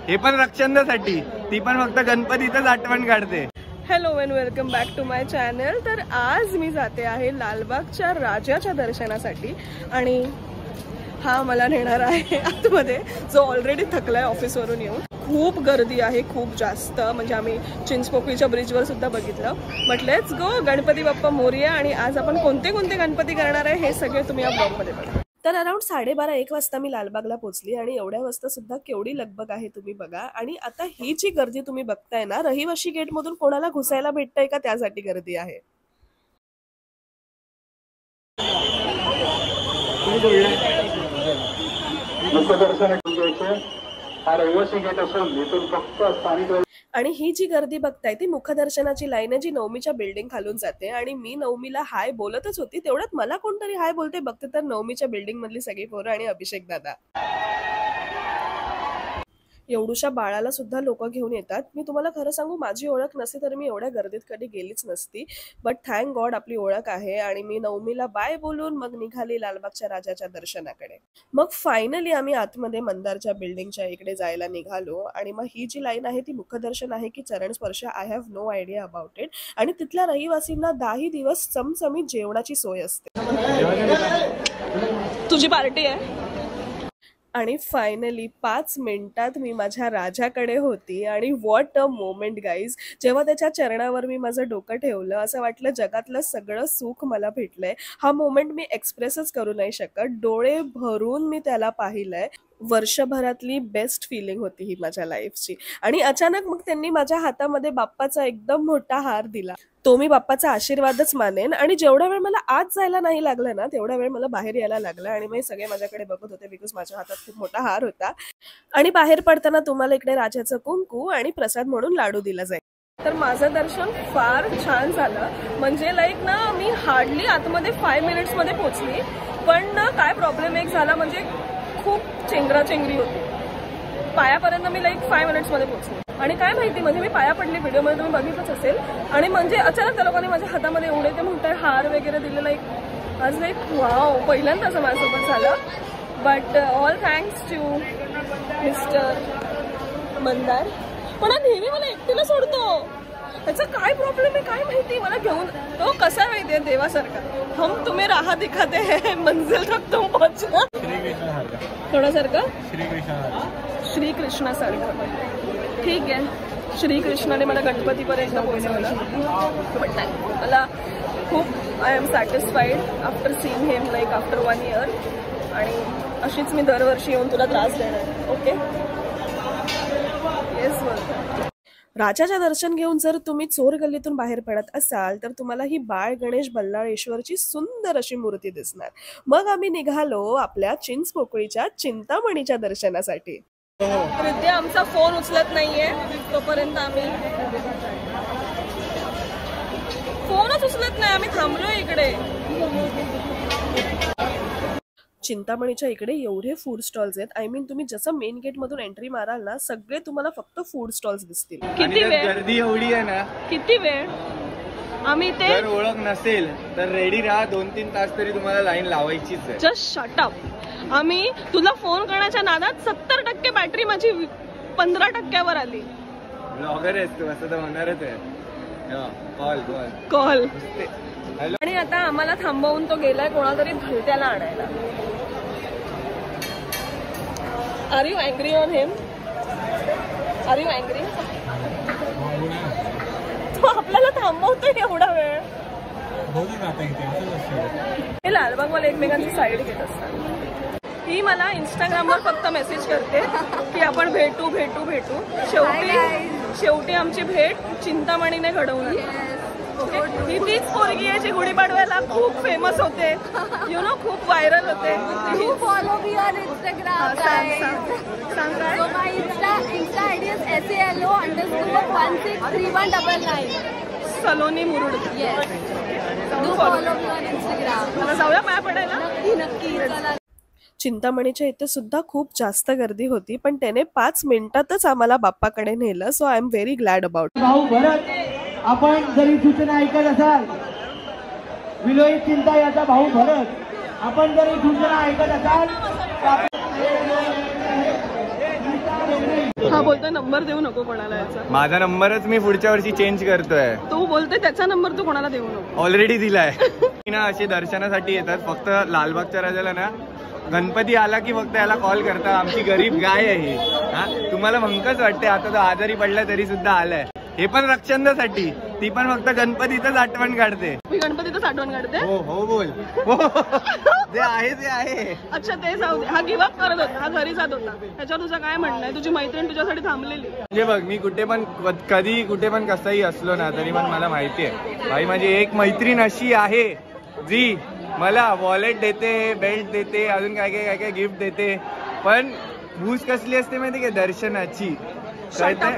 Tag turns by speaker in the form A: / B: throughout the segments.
A: हे पण रक्षांसाठी, ती पण फक्त गणपतीतच आठवण काढते.
B: Hello and welcome back to my channel. तर आज मी जाते आहे लालबागच्या राजाच्या दर्शनासाठी आणि हा मला नेणार आहे आतमध्ये, जो ऑलरेडी थकलाय ऑफिसवरून येऊन. खूप गर्दी आहे, खूप जास्त. म्हणजे आम्ही चिंचपोकळीच्या ब्रिजवर सुद्धा बघितलं. But let's go. Ganpati Bappa Morya. आणि आज आपण कोणते कोणते गणपती करणार आहे हे सगळे तुम्ही या ब्लॉगमध्ये बघा. तर अराउंड 12:30-1 वाजता मी लालबागला पोहोचली आणि एवढ्या वाजता सुद्धा केवढी लगबग आहे तुम्ही बघा. आणि आता ही जी गर्दी तुम्ही बघताय ना, रहिवाशी गेटमधून कोणाला घुसायला भेटतंय का त्यासाठी गर्दी आहे. आणि ही जी गर्दी बघताय ती मुखदर्शनाची लाईन आहे, जी नवमीच्या बिल्डिंग खालून जाते. आणि मी नवमीला हाय बोलतच होती, तेवढ्यात मला कोणतरी हाय बोलते बघते, तर नवमीच्या बिल्डिंग मधली सगळी पोरं आणि अभिषेक दादा. एवढूशा बाळाला सुद्धा लोक घेऊन येतात. मी तुम्हाला खरं सांगू, माझी ओळख नसती तर मी एवढ्या गर्दीत कधी गेलीच नसती. बट थँक गॉड आपली ओळख आहे. आणि मी नवमीला बाय बोलून मग निघाली लालबागच्या राजाच्या दर्शनाकडे. मग फायनली आम्ही आतमध्ये मंदारच्या बिल्डिंगच्या इकडे जायला निघालो. आणि मग ही जी लाईन आहे ती मुखदर्शन आहे की चरण स्पर्श, I have no idea about it. आणि तिथल्या रहिवासींना 10 दिवस चमचमीत जेवणाची सोय असते. तुझी पार्टी आहे. आणि फायनली 5 मिनिटात मी माझ्या राजाकडे होती. आणि व्हॉट अ मोमेंट गाईज. जेव्हा त्याच्या चरणावर मी माझं डोकं ठेवलं, असं वाटलं जगातलं सगळं सुख मला भेटलंय. हा मोमेंट मी एक्सप्रेसच करू नाही शकत. डोळे भरून मी त्याला पाहिलंय. वर्षभरातली बेस्ट फिलिंग होती ही माझ्या लाईफची. आणि अचानक मग त्यांनी माझ्या हातामध्ये बाप्पाचा एकदम मोठा हार दिला. तो मी बाप्पाचा आशीर्वादच मानेन. आणि जेवढा वेळ मला आत जायला नाही लागला ना, तेवढा वेळ मला बाहेर यायला लागला. आणि मग सगळे माझ्याकडे बघत होते बिकॉज माझ्या हातात खूप मोठा हार होता. आणि बाहेर पडताना तुम्हाला इकडे राजाचं कुंकू आणि प्रसाद म्हणून लाडू दिला जाईल. तर माझं दर्शन फार छान झालं. म्हणजे लाईक ना, मी हार्डली आतमध्ये 5 मिनिट्समध्ये पोहोचली. पण ना काय प्रॉब्लेम एक झाला, म्हणजे खूप चेंगराचेंगरी होती. पायापर्यंत मी लाईक 5 मिनिट्समध्ये पोहोचले. आणि काय माहिती, म्हणजे मी पाया पडली, व्हिडिओमध्ये तुम्ही बघितलंच असेल. आणि म्हणजे अचानक त्या लोकांनी माझ्या हातामध्ये एवढे ते म्हणताय हार वगैरे दिले. लाईक आज लाईक वाव, पहिल्यांदा असं माझ्यासोबत झालं. But all thanks to mister Mandar. पण हा नेहमी मला एकटीला सोडतो. त्याचा काय प्रॉब्लेम आहे काय माहिती. मला घेऊन तो कसा माहितीये देवासारखा. हम तुम्हें राह दिखाते हैं, मंजिल तक तुम पहुंचना. थोडासारखं श्रीकृष्णासारखं. ठीक आहे, श्रीकृष्णाने मला गणपतीपर्यंत पोहोचवलं. बट नाही, मला खूप I am satisfied after seeing him like after 1 year. आणि अशीच मी दरवर्षी येऊन तुला त्रास देणार. Okay, yes. वेलकम. राजाच्या दर्शन घेऊन जर तुम्ही चोर गल्लीतून बाहेर पडत असाल तर तुम्हाला ही बाळ गणेश बल्लाळेश्वरची सुंदर अशी मूर्ती दिसणार. मग आम्ही निघालो आपल्या चिंचपोकळीच्या चिंतामणीच्या दर्शनासाठी. विद्या आमचा फोन उचलत नाहीये, तोपर्यंत आम्ही फोनच उचलत नाही. आम्ही थांबलोय इकडे. चिंतामणीच्या इकडे एवढे फूड स्टॉल्स आहेत. आय मीन तुम्ही जसं मेन गेट मधून एंट्री माराल ना, सगळे तुम्हाला फक्त फूड स्टॉल्स दिसतील. किती वेळ
A: गर्दी एवढी आहे ना,
B: किती वेळ. आम्ही ते
A: जर ओळख नसेल तर रेडी राहा. 2-3 तास तरी तुम्हाला लाईन लावायचीच आहे.
B: Just shut up. आम्ही तुला फोन करण्याच्या नादात 70% बॅटरी माझी 15%वर आली.
A: ब्लॉगर आहेस तू, असं तर होणारच आहे.
B: कॉल. आणि आता आम्हाला थांबवून तो गेलाय कोणातरी भलत्याला आणायला. Are you angry on him? Are you angry? तो आपल्याला थांबवतोय एवढा वेळ. हे लालबागवाले एकमेकांची साईड घेत असतात. ही मला इंस्टाग्रामवर फक्त मेसेज करते की आपण भेटू भेटू भेटू. शेवटी आमची भेट चिंतामणीने घडवली. ओके, ही तीच पोरगी आहे जी गुढीपाडव्याला खूप फेमस होते. यु नो, खूप व्हायरल होते.
C: Follow me on Instagram.
B: सांग काय.
C: My insta ID is SALO_163199.
B: Saloni Murud.
C: Follow me on Instagram.
B: मला जाऊया पाया पडायला.
C: नक्की.
B: चिंतामणीच्या इथे सुद्धा खूप जास्त गर्दी होती, पण त्याने 5 मिनिटातच आम्हाला बाप्पाकडे नेलं. So I am very glad about.
D: भाऊ भरत, आपण जरी सूचना ऐकत असाल, विलोई चिंता याचा भाऊ भरत, आपण जरी सूचना ऐकत असाल
B: हा बोलतोय नंबर देऊ नको कोणाला याचा.
A: माझा नंबरच मी पुढच्या वर्षी चेंज करतोय.
B: तू बोलतोय त्याचा नंबर तू कोणाला देऊ नको.
A: ऑलरेडी दिलाय. ना असे दर्शनासाठी येतात फक्त लालबागच्या राजाला ना. गणपती आला की फक्त याला कॉल करता, आमची गरीब गाय आहे ही. हा तुम्हाला भंकच वाटते, आता तो आजारी पडला तरी सुद्धा आलाय. हे पण रक्षणासाठी, ती पण फक्त गणपतीतच आठवण काढते.
B: मी गणपतीतच आठवण काढते.
A: हो हो बोल. ते आहे.
B: अच्छा ते जाऊ दे. हा गिव्ह करत होता, हा घरी जात होता. त्याच्यावर तुझं काय म्हणणं आहे? तुझी मैत्रीण तुझ्यासाठी थांबलेली.
A: म्हणजे बघ मी कुठे पण कधी कुठे पण कसाही असलो ना तरी पण मला माहिती आहे भाई माझी एक मैत्रीण अशी आहे जी मला वॉलेट देते, बेल्ट देते, अजून काय काय काय काय गिफ्ट देते. पण भूस कसली असते माहिती का? दर्शनाची.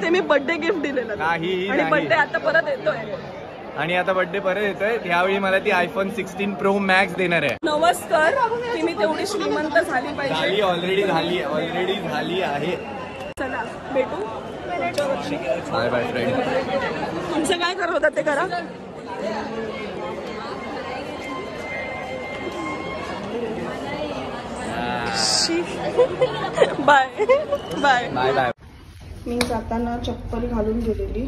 B: ते मी बर्थडे गिफ्ट दिलेलं
A: काही
B: आणि बर्थडे आता परत येतोय.
A: आणि आता बर्थडे परत येतोय. यावेळी मला ती iPhone 16 Pro Max देणार आहे.
B: नमस्कार. की मी तेवढी श्रीमंत झाली पाहिजे.
A: ऑलरेडी झाली आहे.
B: चला भेटू पुढच्या वर्षी.
A: Bye bye friend.
B: तुमचं काय करत होता ते करा. Bye bye
A: bye bye.
B: मी जाताना चप्पल घालून गेलेली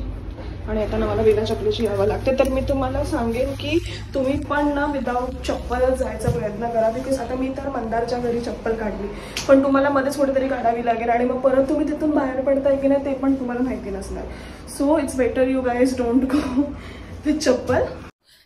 B: आणि येताना मला बिना चपलीची यावं लागते. तर मी तुम्हाला सांगेन की तुम्ही पण ना विदाऊट चप्पल जायचा प्रयत्न करा. बिकॉज आता मी तर मंदारच्या घरी चप्पल काढली, पण तुम्हाला मध्येच कुठेतरी काढावी लागेल आणि मग परत तुम्ही तिथून बाहेर पडताय की नाही ते पण तुम्हाला माहिती नसणार. So it's better you guys don't go with चप्पल.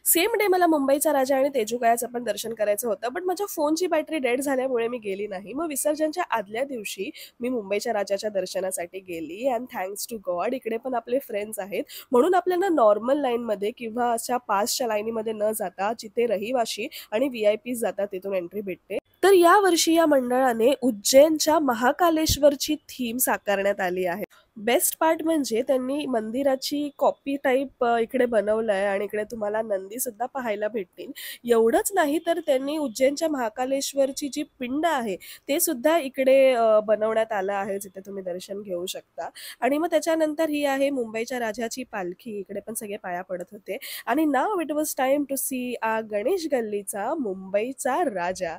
B: सेम डे मला मुंबईचा राजा आणि तेजूकायाचं पण दर्शन करायचं होतं, पण माझ्या फोनची बॅटरी डेड झाल्यामुळे मी गेली नाही. मग विसर्जनच्या आदल्या दिवशी मी मुंबईच्या राजाच्या दर्शनासाठी गेली अँड थँक्स टू गॉड इकडे पण आपले फ्रेंड्स आहेत म्हणून आपल्याला नॉर्मल लाईनमध्ये किंवा अशा पासच्या लाईनीमध्ये न जाता जिथे रहिवाशी आणि VIP जातात तिथून एंट्री भेटते. तर या वर्षी या मंडळाने उज्जैनच्या महाकालेश्वरची थीम साकारण्यात आली आहे. बेस्ट पार्ट म्हणजे त्यांनी मंदिराची कॉपी टाईप इकडे बनवलं आहे आणि इकडे तुम्हाला नंदी सुद्धा पाहायला भेटतील. एवढंच नाही तर त्यांनी उज्जैनच्या महाकालेश्वरची जी पिंड आहे ते सुद्धा इकडे बनवण्यात आलं आहे जिथे तुम्ही दर्शन घेऊ शकता. आणि मग त्याच्यानंतर ही आहे मुंबईच्या राजाची पालखी. इकडे पण सगळे पाया पडत होते आणि नाव it was time to see a Ganesh गल्लीचा मुंबईचा राजा.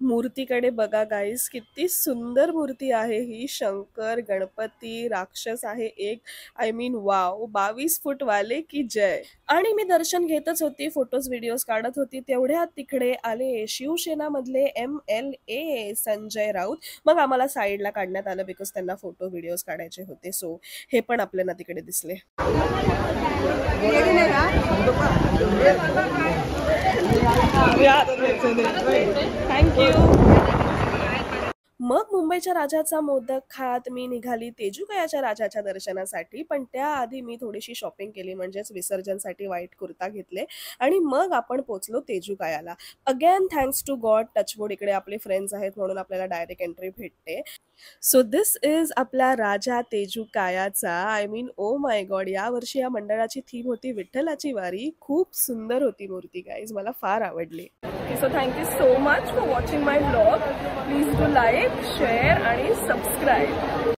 B: मूर्तीकडे बघा गाईस, किती सुंदर मूर्ती आहे ही. शंकर, गणपती, राक्षस आहे एक. I mean wow. 22 फूट वाले की जय. आणि मी दर्शन घेतच होती, फोटोज व्हिडिओज काढत होती, तेवढ्यात तिकडे आले शिवसेना मधले MLA संजय राऊत. मग आम्हाला साईडला काढण्यात आलं बिकॉज त्यांना फोटो व्हिडिओज काढायचे होते. सो हे पण आपल्याला तिकडे दिसले. थँक्यू. मग मुंबईच्या राजाचा मोदक खात मी निघाली तेजूकायाच्या राजाच्या दर्शनासाठी. पण त्याआधी मी थोडीशी शॉपिंग केली, म्हणजेच विसर्जनसाठी व्हाईट कुर्ता घेतले आणि मग आपण पोचलो तेजूकायाला. Again thanks to God, touchwood इकडे आपले फ्रेंड्स आहेत म्हणून आपल्याला डायरेक्ट एंट्री भेटते. सो दिस इज आपला राजा तेजूकायाचा. I mean oh my God, या वर्षी या मंडळाची थीम होती विठ्ठलाची वारी. खूप सुंदर होती मूर्ती गाईज, मला फार आवडली. So thank you so much for watching my vlog. Please do like, share आणि सबस्क्राईब.